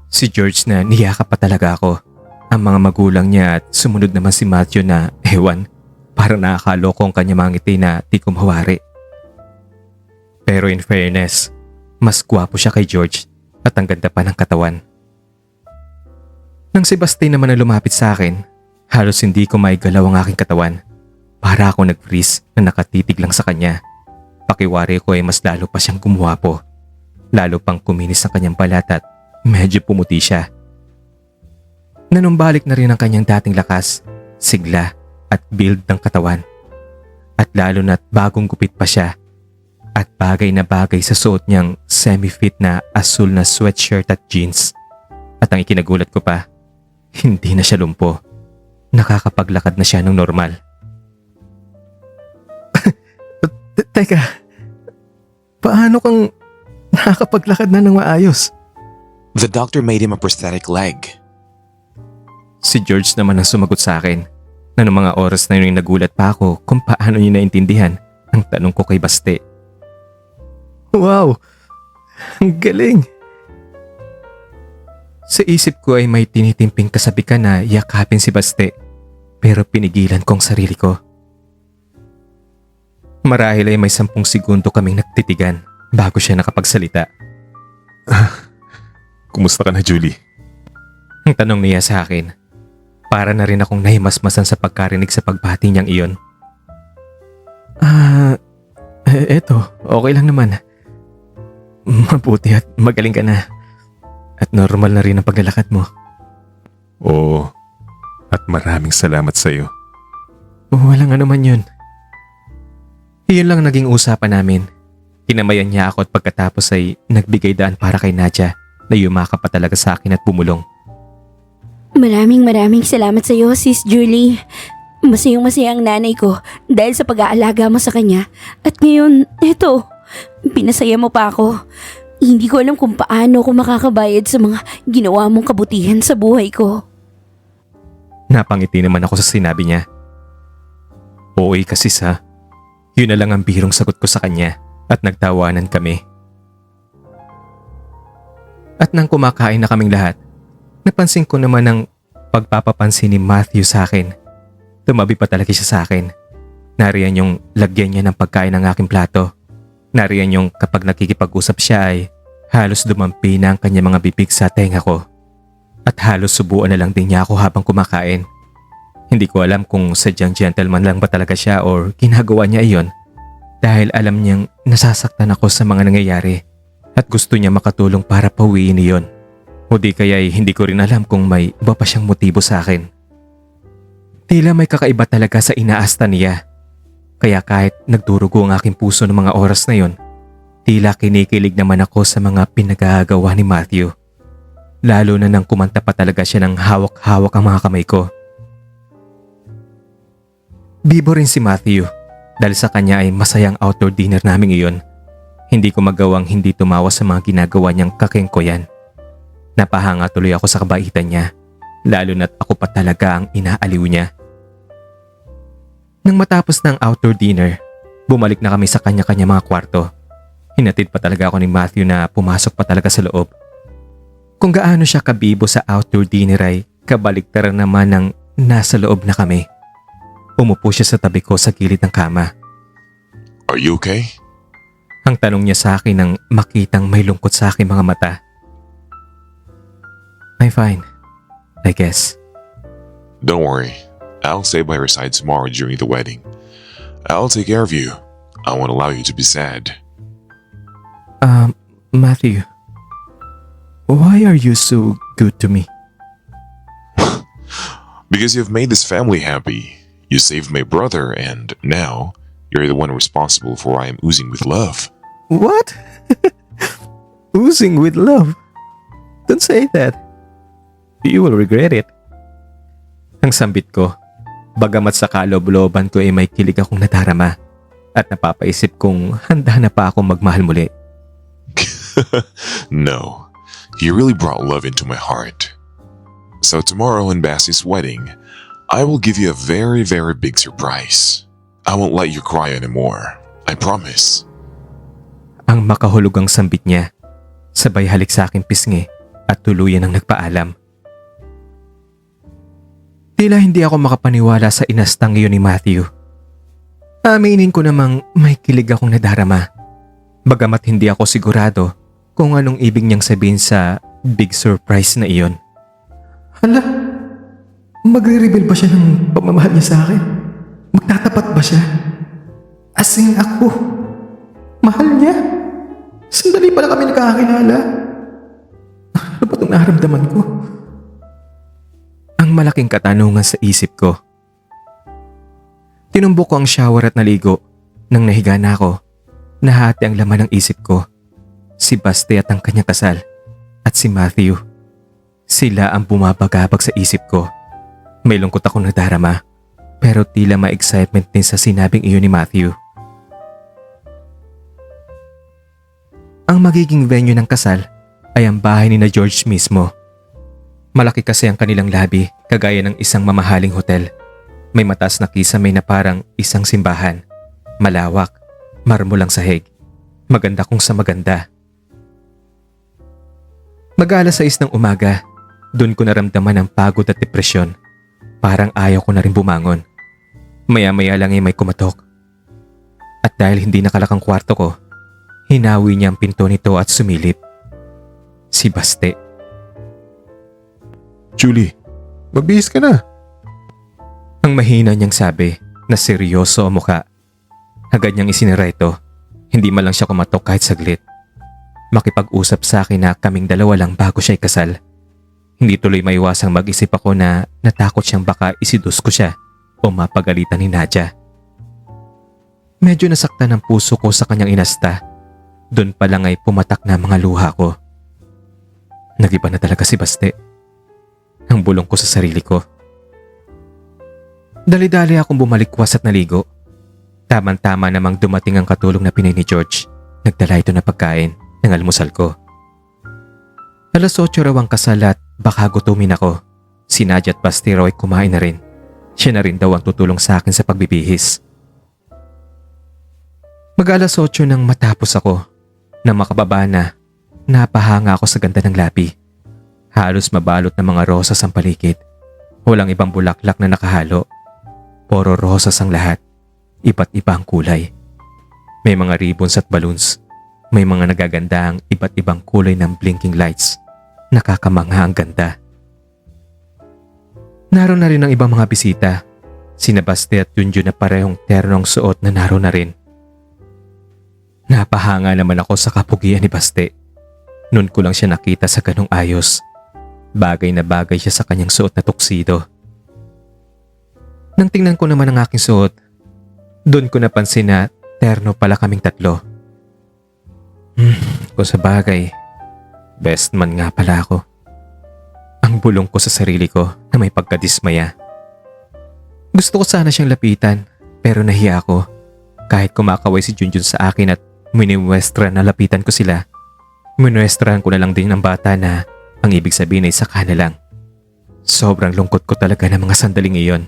Si George na niyakap pa talaga ako. Ang mga magulang niya at sumunod naman si Matthew na ewan, parang nakakaloko ang kanya mga ngiti na di ko mawari. Pero in fairness, mas gwapo siya kay George at ang ganda pa ng katawan. Nang si Basti naman na lumapit sa akin, halos hindi ko maigalaw ang aking katawan. Para ako nag-freeze na nakatitig lang sa kanya. Pakiwari ko ay mas lalo pa siyang gumwapo. Lalo pang kuminis ang kanyang balat at medyo pumuti siya. Nanumbalik na rin ang kanyang dating lakas, sigla at build ng katawan. At lalo na't bagong gupit pa siya. At bagay na bagay sa suot niyang semi-fit na asul na sweatshirt at jeans. At ang ikinagulat ko pa, hindi na siya lumpo. Nakakapaglakad na siya ng normal. Teka, paano kang nakakapaglakad na ng maayos? The doctor made him a prosthetic leg. Si George naman ang sumagot sa akin na noong mga oras na yun nagulat pa ako kung paano niya naintindihan ang tanong ko kay Baste. Wow! Ang galing! Sa isip ko ay may tinitimping kasabikan na yakapin si Baste, pero pinigilan kong sarili ko. Marahil ay may 10 segundo kaming nagtitigan bago siya nakapagsalita. Kumusta ka na, Julie? Ang tanong niya sa akin, para na rin akong nahimasmasan sa pagkarinig sa pagbati niyang iyon. Eto, okay lang naman. Mabuti at magaling ka na. At normal na rin ang paglalakad mo. Oo, at maraming salamat sa iyo. Walang anuman yun. Iyon lang naging usapan namin. Kinamayan niya ako at pagkatapos ay nagbigay daan para kay Nadia na yumakap pa talaga sa akin at bumulong. Maraming salamat sa iyo, Sis Julie. Masayang-masaya ang nanay ko dahil sa pag-aalaga mo sa kanya. At ngayon, eto, pinasaya mo pa ako. Hindi ko alam kung paano ako makakabayad sa mga ginawa mong kabutihan sa buhay ko. Napangiti naman ako sa sinabi niya. Oo kasi sa, yun na lang ang birong sagot ko sa kanya at nagtawanan kami. At nang kumakain na kaming lahat, napansin ko naman ang pagpapapansin ni Matthew sa akin. Tumabi pa talaga siya sa akin. Nariyan yung lagyan niya ng pagkain ng aking plato. Nariyan yung kapag nakikipag-usap siya ay halos dumampi na ang kanyang mga bibig sa tenga ko. At halos subuan na lang din niya ako habang kumakain. Hindi ko alam kung sadyang gentleman lang ba talaga siya or ginagawa niya iyon dahil alam niyang nasasaktan ako sa mga nangyayari at gusto niya makatulong para pawiin iyon. O di kaya'y hindi ko rin alam kung may iba pa siyang motibo sa akin. Tila may kakaiba talaga sa inaasta niya. Kaya kahit nagdurugo ang aking puso ng mga oras na yon, tila kinikilig naman ako sa mga pinagagawa ni Matthew. Lalo na nang kumanta pa talaga siya ng hawak-hawak ang mga kamay ko. Bibo rin si Matthew dahil sa kanya ay masayang outdoor dinner naming iyon. Hindi ko magawang hindi tumawa sa mga ginagawa niyang kakengkoyan. Napahanga tuloy ako sa kabaitan niya, lalo na't ako pa talaga ang inaaliw niya. Nang matapos ng outdoor dinner, bumalik na kami sa kanya-kanya mga kwarto. Hinatid pa talaga ako ni Matthew na pumasok pa talaga sa loob. Kung gaano siya kabibo sa outdoor dinner ay kabaliktaran naman ng nasa loob na kami. Umupo siya sa tabi ko sa gilid ng kama. Are you okay? Ang tanong niya sa akin nang makitang may lungkot sa aking mga mata. I'm fine, I guess. Don't worry. I'll stay by your side tomorrow during the wedding. I'll take care of you. I won't allow you to be sad. Matthew, why are you so good to me? Because you've made this family happy. You saved my brother and now you're the one responsible for why I'm oozing with love. What? Oozing with love? Don't say that. You will regret it. Ang sambit ko, bagamat sa kaloob-looban ko ay may kilig akong nadarama at napapaisip kung handa na pa akong magmahal muli. No, you really brought love into my heart. So tomorrow in Bassie's wedding, I will give you a very, very big surprise. I won't let you cry anymore. I promise. Ang makahulugang sambit niya, sabay halik sa aking pisngi at tuluyan ang nagpaalam. Tila hindi ako makapaniwala sa inastang iyon ni Matthew. Aminin ko namang may kilig akong nadarama. Bagamat hindi ako sigurado kung anong ibig niyang sabihin sa big surprise na iyon. Hala, magre-reveal ba siya ng pagmamahal niya sa akin? Magtatapat ba siya? As in ako, mahal niya? Sandali pala kami nagkakakilala. Ano ba itong naramdaman ko? Ang malaking katanungan sa isip ko. Tinumbok ko ang shower at naligo. Nang nahiga na ako, nahati ang laman ng isip ko. Si Baste at ang kanyang kasal. At si Matthew. Sila ang bumabagabag sa isip ko. May lungkot akong nadarama. Pero tila may excitement din sa sinabing iyon ni Matthew. Ang magiging venue ng kasal ay ang bahay ni na George mismo. Malaki kasi ang kanilang labi, kagaya ng isang mamahaling hotel. May mataas na kisame na parang isang simbahan. Malawak, marmol ang sahig. Maganda kung sa maganda. Mag-alas 6 ng umaga, doon ko naramdaman ang pagod at depresyon. Parang ayaw ko na rin bumangon. Maya-maya lang ay may kumatok. At dahil hindi nakalakang kwarto ko, hinawi niya ang pinto nito at sumilip. Si Baste. Julie, magbihis ka na. Ang mahina niyang sabi na seryoso ang muka. Agad niyang isinara ito. Hindi man lang siya kumatok kahit saglit. Makipag-usap sa akin na kaming dalawa lang bago siya ikasal. Hindi tuloy maiwasang mag-isip ako na natakot siyang baka isidus ko siya o mapagalitan ni Nadia. Medyo nasaktan ang puso ko sa kanyang inasta. Doon pa lang ay pumatak na mga luha ko. Nag-iba na talaga si Baste. Ang bulong ko sa sarili ko. Dali-dali akong bumalikwas at naligo. Tamang-tama namang dumating ang katulong na pinay ni George. Nagdala ito na pagkain ng almusal ko. Alas 8 raw ang kasal at baka gutumin ako. Si Nadia at Baste raw ay kumain na rin. Siya na rin daw ang tutulong sa akin sa pagbibihis. Mag-alas 8 nang matapos ako. Nang makababa na, napahanga ako sa ganda ng labi. Halos mabalot ng mga rosas ang paligid. Walang ibang bulaklak na nakahalo. Puro rosas ang lahat. Iba't iba ang kulay. May mga ribbons at balloons. May mga nagaganda ang iba't ibang kulay ng blinking lights. Nakakamangha ang ganda. Naroon na rin ang ibang mga bisita. Sina Baste at Junjun na parehong ternong suot na naroon na rin. Napahanga naman ako sa kapugian ni Baste. Noon ko lang siya nakita sa ganong ayos. Bagay na bagay siya sa kanyang suot na tuxedo. Nang tingnan ko naman ang aking suot, doon ko napansin na terno pala kaming tatlo. Kung sa bagay, best man nga pala ako. Ang bulong ko sa sarili ko na may pagkadismaya. Gusto ko sana siyang lapitan pero nahiya ako. Kahit kumakaway si Junjun sa akin at minimuestra na lapitan ko sila, minuestrahan ko na lang din ng bata na ang ibig sabihin ay saka na lang. Sobrang lungkot ko talaga ng mga sandaling iyon.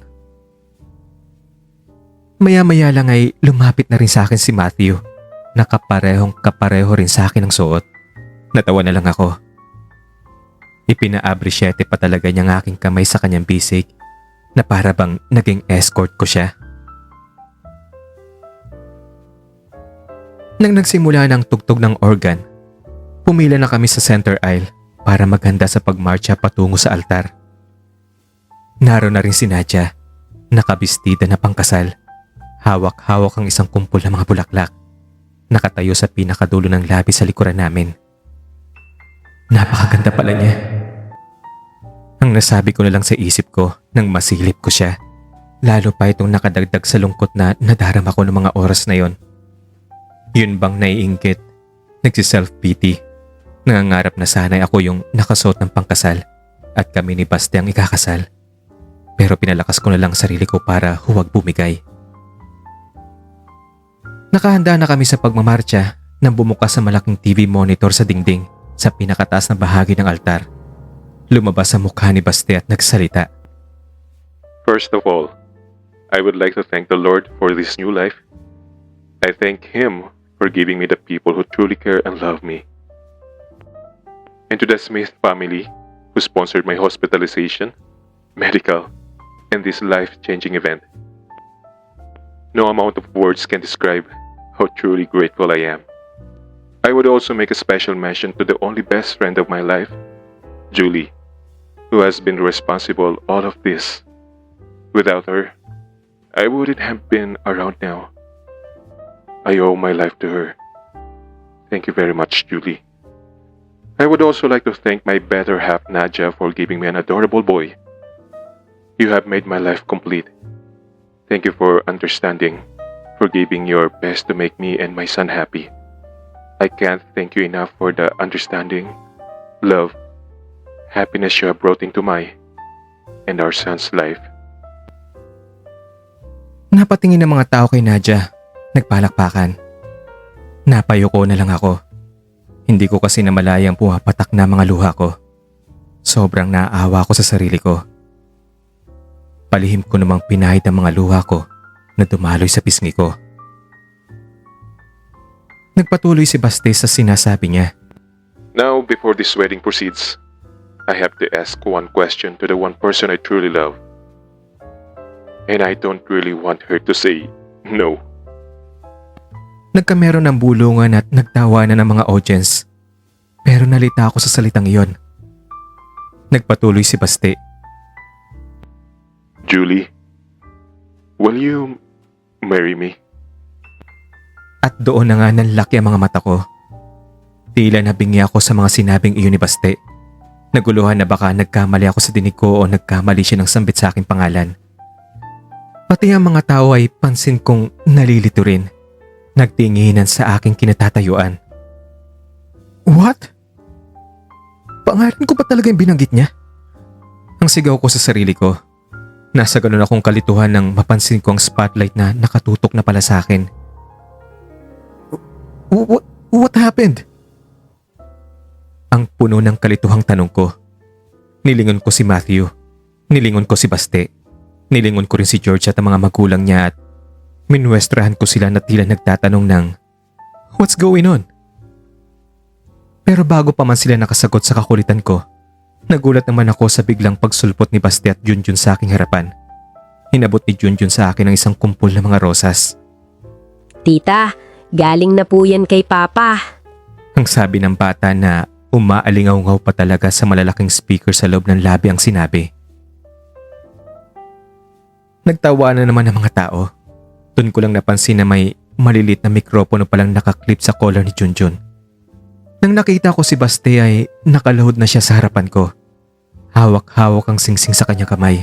Maya-maya lang ay lumapit na rin sa akin si Matthew. Nakaparehong kapareho rin sa akin ang suot. Natawa na lang ako. Ipina-appreciate pa talaga niyang aking kamay sa kanyang bisig na para bang naging escort ko siya. Nang nagsimula ng tugtog ng organ, pumila na kami sa center aisle para maghanda sa pagmarcha patungo sa altar. Naroon na rin si Nadia, nakabistida na pangkasal. Hawak-hawak ang isang kumpol ng mga bulaklak. Nakatayo sa pinakadulo ng labi sa likuran namin. Napakaganda pala niya. Ang nasabi ko na lang sa isip ko nang masilip ko siya. Lalo pa itong nakadagdag sa lungkot na nadarama ko ng mga oras na yon. Yun bang naiinggit? Nagsi-self-pity. Nangangarap na sana'y ako yung nakasuot ng pangkasal at kami ni Baste ang ikakasal. Pero pinalakas ko na lang sarili ko para huwag bumigay. Nakahanda na kami sa pagmamarcha nang bumukas sa malaking TV monitor sa dingding sa pinakataas na bahagi ng altar. Lumabas sa mukha ni Baste at nagsalita. First of all, I would like to thank the Lord for this new life. I thank Him for giving me the people who truly care and love me. And to the Smith family who sponsored my hospitalization, medical, and this life-changing event. No amount of words can describe how truly grateful I am. I would also make a special mention to the only best friend of my life, Julie, who has been responsible all of this. Without her, I wouldn't have been around now. I owe my life to her. Thank you very much, Julie. I would also like to thank my better half, Nadia, for giving me an adorable boy. You have made my life complete. Thank you for understanding, for giving your best to make me and my son happy. I can't thank you enough for the understanding, love, happiness you have brought into my and our son's life. Napatingin ng mga tao kay Nadia. Nagpalakpakan. Napayuko na lang ako. Hindi ko kasi namalayang pumapatak na mga luha ko. Sobrang naaawa ko sa sarili ko. Palihim ko namang pinahid ang mga luha ko na dumaloy sa pisngi ko. Nagpatuloy si Baste sa sinasabi niya. Now, before this wedding proceeds, I have to ask one question to the one person I truly love. And I don't really want her to say no. Nagkameron ng bulungan at nagtawanan ng mga audience. Pero nalita ako sa salitang iyon. Nagpatuloy si Baste. Julie, will you marry me? At doon na nga nanlaki ang mga mata ko. Tila nabingi ako sa mga sinabing iyon ni Baste. Naguluhan na baka nagkamali ako sa dinig ko o nagkamali siya ng sambit sa aking pangalan. Pati ang mga tao ay pansin kong nalilito rin. Nagtinginan sa aking kinatatayuan. What? Pangalan ko ba talaga yung binanggit niya? Ang sigaw ko sa sarili ko. Nasa ganun akong kalituhan nang mapansin ko ang spotlight na nakatutok na pala sa akin. What happened? Ang puno ng kalituhang tanong ko. Nilingon ko si Matthew. Nilingon ko si Baste. Nilingon ko rin si George at ang mga magulang niya at minwestrahan ko sila na tila nagtatanong ng, "What's going on?" Pero bago pa man sila nakasagot sa kakulitan ko, nagulat naman ako sa biglang pagsulpot ni Baste at Junjun sa aking harapan. Hinabot ni Junjun sa akin ang isang kumpol ng mga rosas. Tita, galing na po yan kay Papa. Ang sabi ng bata na umaalingaw-ngaw pa talaga sa malalaking speaker sa loob ng labi ang sinabi. Nagtawa na naman ang mga tao. Doon ko lang napansin na may malilit na mikropono palang nakaklip sa collar ni Junjun. Nang nakita ko si Baste ay nakalahod na siya sa harapan ko. Hawak-hawak ang singsing sa kanyang kamay.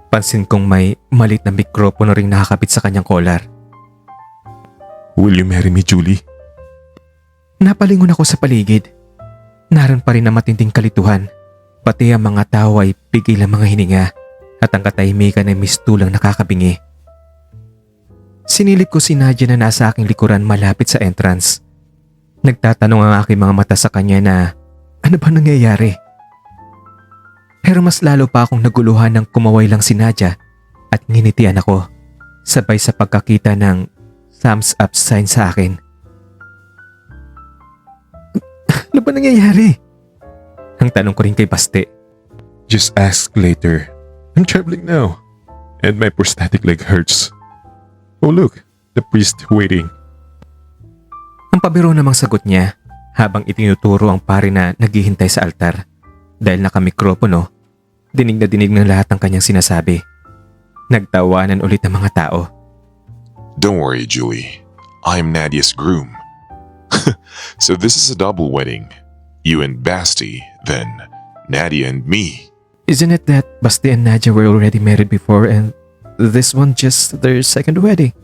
Pansin kong may maliit na mikropono ring nakakapit sa kanyang collar. Will you marry me, Julie? Napalingon ako sa paligid. Naroon pa rin ang matinding kalituhan. Pati ang mga tao ay pigil ang mga hininga at ang katahimikan ay mistulang nakakabingi. Sinilip ko si Nadia na nasa aking likuran malapit sa entrance. Nagtatanong ang aking mga mata sa kanya na ano ba nangyayari? Pero mas lalo pa akong naguluhan nang kumaway lang si Nadia at nginitian ako sabay sa pagkakita ng thumbs up sign sa akin. Ano ba nangyayari? Ang tanong ko rin kay Baste. Just ask later. I'm traveling now. And my prosthetic leg hurts. Oh look, the priest waiting. Ang pabiro namang sagot niya habang itinuturo ang pare na naghihintay sa altar. Dahil nakamikropono, dinig na dinig ng lahat ng kanyang sinasabi. Nagtawanan ulit ang mga tao. Don't worry, Julie. I'm Nadia's groom. So this is a double wedding. You and Basti, then Nadia and me. Isn't it that Basti and Nadia were already married before and this one just their second wedding?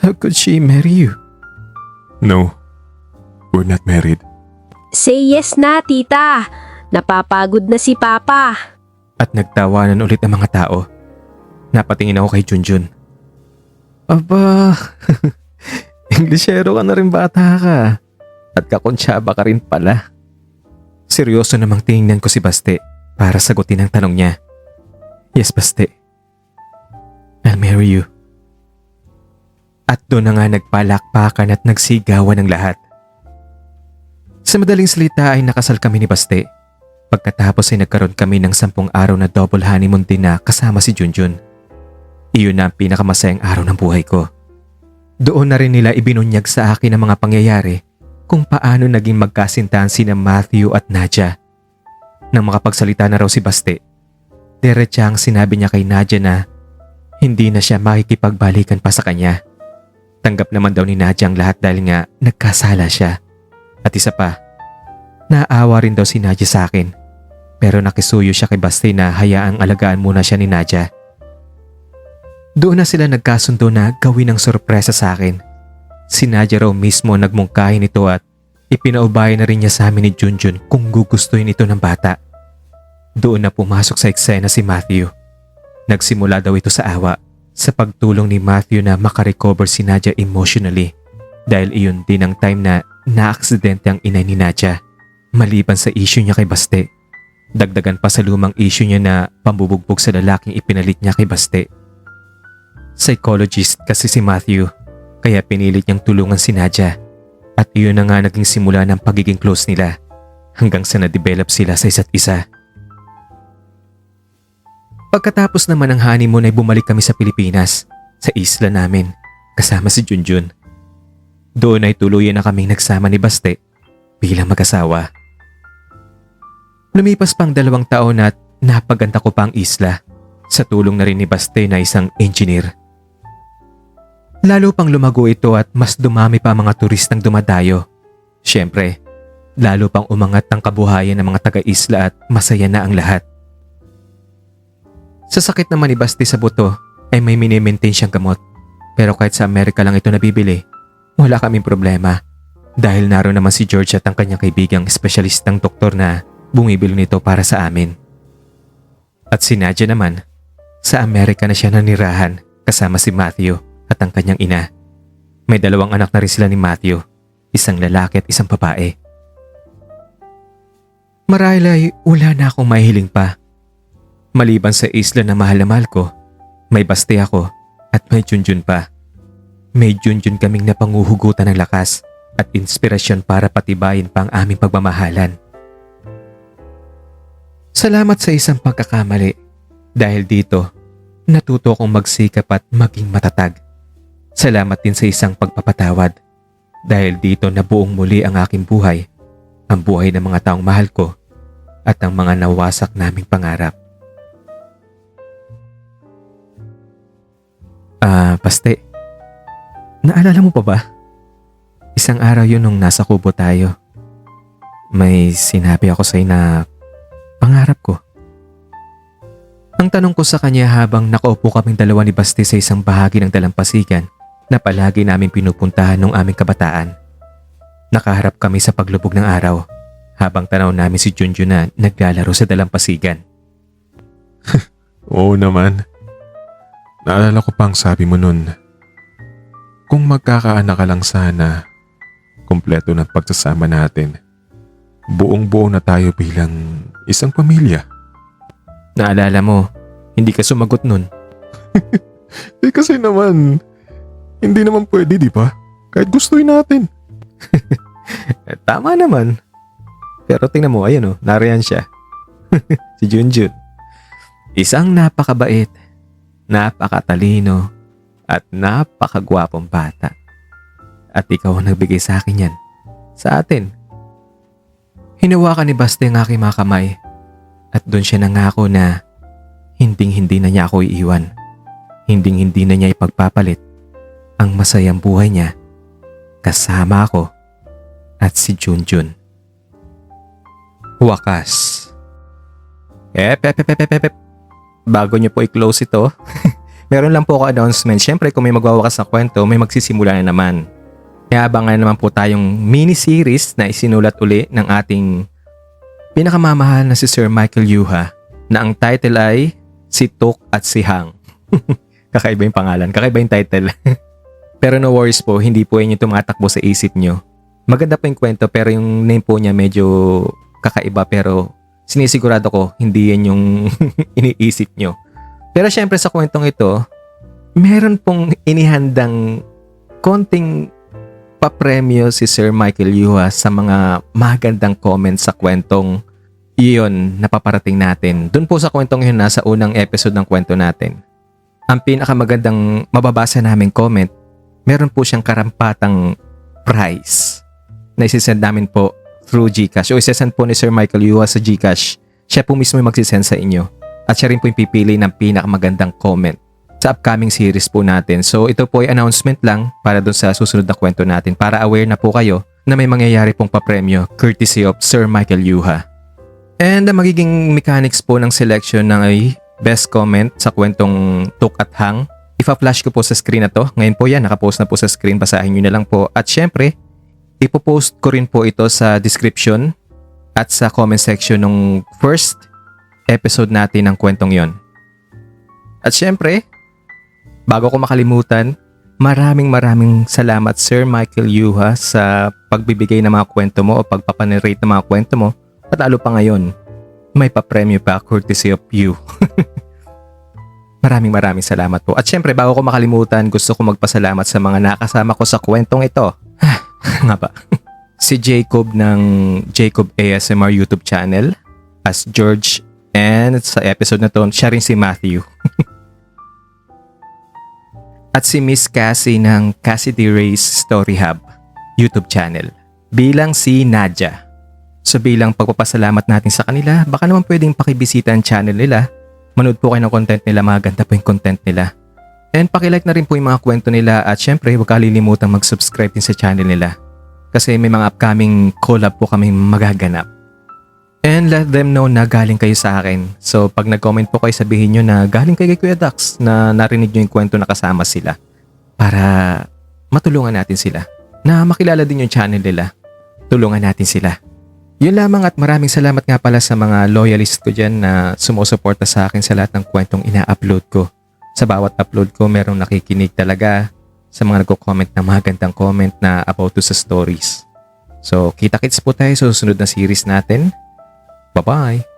How could she marry you? No, we're not married. Say yes na, tita. Napapagod na si Papa. At nagtawanan ulit ang mga tao. Napatingin ako kay Junjun. Aba, Englishero ka na rin bata ka. At kakonsyaba ka rin pala. Seryoso namang tingnan ko si Baste para sagutin ang tanong niya. Yes, Baste. I'll marry you. At doon na nga nagpalakpakan at nagsigawan ng lahat. Sa madaling salita ay nakasal kami ni Baste. Pagkatapos ay nagkaroon kami ng 10 araw na double honeymoon din na kasama si Junjun. Iyon na ang pinakamasayang araw ng buhay ko. Doon na rin nila ibinunyag sa akin ang mga pangyayari kung paano naging magkasintahan sina Matthew at Nadia. Nang makapagsalita na raw si Baste, diretsyang sinabi niya kay Nadia na hindi na siya makikipagbalikan pa sa kanya. Tanggap naman daw ni Nadia ang lahat dahil nga nagkasala siya. At isa pa, naawa rin daw si Nadia sa akin. Pero nakisuyo siya kay Baste na hayaang alagaan muna siya ni Nadia. Doon na sila nagkasundo na gawin ng sorpresa sa akin. Si Nadia raw mismo nagmungkahi nito at ipinaubaya na rin niya sa amin ni Junjun kung gugustuhin ito ng bata. Doon na pumasok sa eksena si Matthew. Nagsimula daw ito sa awa sa pagtulong ni Matthew na makarecover si Nadia emotionally dahil iyon din ang time na naaksidente ang inay ni Nadia maliban sa issue niya kay Baste. Dagdagan pa sa lumang issue niya na pambubugbog sa lalaking ipinalit niya kay Baste. Psychologist kasi si Matthew kaya pinilit niyang tulungan si Nadia at iyon na nga naging simula ng pagiging close nila hanggang sa na-develop sila sa isa't isa. Pagkatapos naman ng honeymoon ay bumalik kami sa Pilipinas, sa isla namin, kasama si Junjun. Doon ay tuluyan na kaming nagsama ni Baste bilang mag-asawa. Lumipas pang 2 taon at napaganda ko pa ang isla sa tulong na rin ni Baste na isang engineer. Lalo pang lumago ito at mas dumami pa ang mga turistang dumadayo. Siyempre, lalo pang umangat ang kabuhayan ng mga taga-isla at masaya na ang lahat. Sa sakit naman ni Baste sa buto ay may mini-maintain siyang gamot. Pero kahit sa Amerika lang ito nabibili, wala kaming problema. Dahil naroon naman si George at ang kanyang kaibigang espesyalistang doktor na bumibili nito para sa amin. At si Nadia naman, sa Amerika na siya nanirahan kasama si Matthew at ang kanyang ina. May 2 anak na rin sila ni Matthew, isang lalaki at isang babae. Marahil ay wala na akong mahihiling pa. Maliban sa isla na mahal na mahal ko, may Baste ako at may Junjun pa. May Junjun kaming napanguhugutan ng lakas at inspirasyon para patibayin pa ang aming pagmamahalan. Salamat sa isang pagkakamali dahil dito natuto akong magsikap at maging matatag. Salamat din sa isang pagpapatawad dahil dito nabuong muli ang aking buhay, ang buhay ng mga taong mahal ko at ang mga nawasak naming pangarap. Baste, naalala mo pa ba? Isang araw yun nung nasa Kubo tayo. May sinabi ako sa'yo na pangarap ko. Ang tanong ko sa kanya habang nakaupo kaming 2 ni Baste sa isang bahagi ng dalampasigan na palagi namin pinupuntahan nung aming kabataan. Nakaharap kami sa paglubog ng araw habang tanaw namin si Junjun na naglalaro sa dalampasigan. Oo naman. Naalala ko pang sabi mo nun. Kung magkakaanak ka lang sana, kumpleto ng pagsasama natin. Buong-buo na tayo bilang isang pamilya. Naalala mo, hindi ka sumagot nun. Kasi naman, hindi naman pwede, di ba? Kahit gustuin natin. Tama naman. Pero tingnan mo, ayun oh, nariyan siya. Si Junjun. Isang napakabait, napakatalino, at napakagwapong bata. At ikaw ang nagbigay sa akin yan. Sa atin. Hinawakan ni Baste ang aking mga kamay. At doon siya nangako na hinding-hindi na niya ako iiwan. Hinding-hindi na niya ipagpapalit ang masayang buhay niya kasama ako at si Junjun. Wakas. Bago niyo po i-close ito, meron lang po ako announcement. Siyempre kung may magwawakas na kwento, may magsisimula na naman. Kaya abangan naman po tayong mini-series na isinulat uli ng ating pinakamamahal na si Sir Michael Yuha na ang title ay Si Tok at si Hang. Kakaiba yung pangalan, kakaiba yung title. Pero no worries po, hindi po yun yung tumatakbo sa isip nyo. Maganda po yung kwento pero yung name po niya medyo kakaiba pero sinisigurado ko hindi yan yung iniisip nyo. Pero syempre sa kwentong ito, meron pong inihandang konting papremyo si Sir Michael Yuha sa mga magandang comments sa kwentong iyon na paparating natin. Doon po sa kwentong yun nasa unang episode ng kwento natin. Ang pinakamagandang mababasa naming comment, meron po siyang karampatang prize na isisend namin po through GCash o isesend po ni Sir Michael Yuha sa GCash. Siya po mismo yung magsisend sa inyo at siya rin po yung pipili ng pinakamagandang comment sa upcoming series po natin. So ito po ay announcement lang para dun sa susunod na kwento natin para aware na po kayo na may mangyayari pong papremyo courtesy of Sir Michael Yuha. And ang magiging mechanics po ng selection ng ay best comment sa kwentong Tok at Hang. Ipa-flash ko po sa screen na to. Ngayon po yan, nakapost na po sa screen. Basahin nyo na lang po. At syempre, ipopost ko rin po ito sa description at sa comment section ng first episode natin ng kwentong yon. At syempre, bago ko makalimutan, maraming salamat Sir Michael Yuha sa pagbibigay ng mga kwento mo o pagpapanarrate ng mga kwento mo. At lalo pa ngayon, may pa-premyo pa courtesy of you. Maraming salamat po. At syempre, bago ko makalimutan, gusto ko magpasalamat sa mga nakasama ko sa kwentong ito. Nga ba? Si Jacob ng Jacob ASMR YouTube channel as George, and sa episode na to, siya rin si Matthew. At si Miss Cassie ng Cassidy Ray's Story Hub YouTube channel bilang si Nadia. So bilang pagpapasalamat natin sa kanila, baka naman pwedeng pakibisita ang channel nila. Manood po kayo ng content nila, maganda po yung content nila. And pakilike na rin po yung mga kwento nila at syempre huwag kalilimutang mag-subscribe din sa channel nila. Kasi may mga upcoming collab po kaming magaganap. And let them know na galing kayo sa akin. So pag nag-comment po kayo, sabihin nyo na galing kayo kay Kuya Dax na narinig nyo yung kwento na kasama sila. Para matulungan natin sila. Na makilala din yung channel nila. Tulungan natin sila. Yun lamang at maraming salamat nga pala sa mga loyalist ko dyan na sumusuporta sa akin sa lahat ng kwentong ina-upload ko. Sa bawat upload ko merong nakikinig talaga sa mga nagko-comment na magandang comment na about to sa stories. So kita-kits po tayo sa susunod na series natin. Bye-bye!